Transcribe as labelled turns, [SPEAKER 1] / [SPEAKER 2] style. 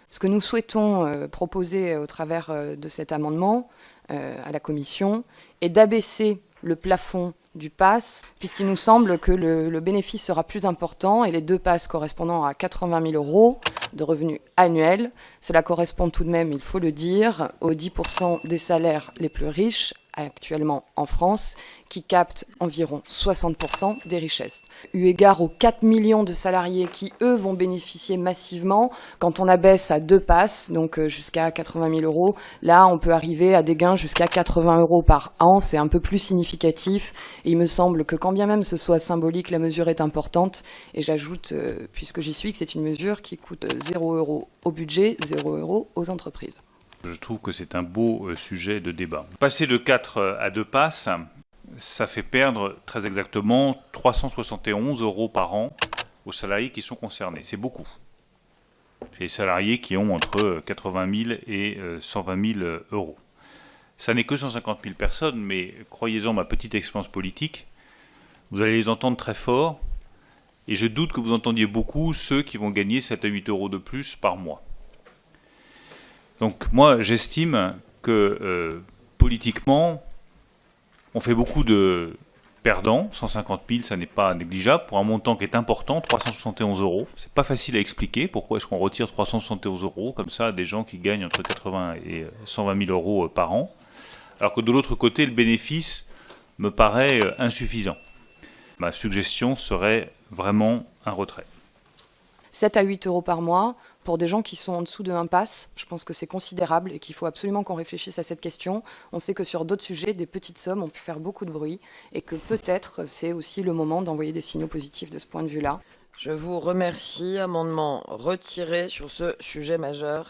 [SPEAKER 1] Ce que nous souhaitons proposer au travers de cet amendement à la Commission est d'abaisser le plafond du pass, puisqu'il nous semble que le bénéfice sera plus important et les 2 passes correspondant à 80 000 € de revenus annuels. Cela correspond tout de même, il faut le dire, aux 10% des salaires les plus riches actuellement en France, qui captent environ 60% des richesses. Eu égard aux 4 millions de salariés qui, eux, vont bénéficier massivement, quand on abaisse à 2 passes, donc jusqu'à 80 000 €, là, on peut arriver à des gains jusqu'à 80 € par an. C'est un peu plus significatif. Et il me semble que quand bien même ce soit symbolique, la mesure est importante. Et j'ajoute, puisque j'y suis, que c'est une mesure qui coûte 0 € au budget, 0 € aux entreprises.
[SPEAKER 2] Je trouve que c'est un beau sujet de débat. Passer de 4 à 2 passes, ça fait perdre très exactement 371 € par an aux salariés qui sont concernés. C'est beaucoup. C'est les salariés qui ont entre 80 000 et 120 000 €. Ça n'est que 150 000 personnes, mais croyez-en ma petite expérience politique, vous allez les entendre très fort, et je doute que vous entendiez beaucoup ceux qui vont gagner 7 à 8 € de plus par mois. Donc moi, j'estime que politiquement, on fait beaucoup de perdants. 150 000, ça n'est pas négligeable. Pour un montant qui est important, 371 €. C'est pas facile à expliquer. Pourquoi est-ce qu'on retire 371 € comme ça à des gens qui gagnent entre 80 et 120 000 € par an, alors que de l'autre côté, le bénéfice me paraît insuffisant. Ma suggestion serait vraiment un retrait.
[SPEAKER 1] 7 à 8 € par mois, pour des gens qui sont en dessous de 1 pass, je pense que c'est considérable et qu'il faut absolument qu'on réfléchisse à cette question. On sait que sur d'autres sujets, des petites sommes ont pu faire beaucoup de bruit et que peut-être c'est aussi le moment d'envoyer des signaux positifs de ce point de vue-là.
[SPEAKER 3] Je vous remercie. Amendement retiré sur ce sujet majeur.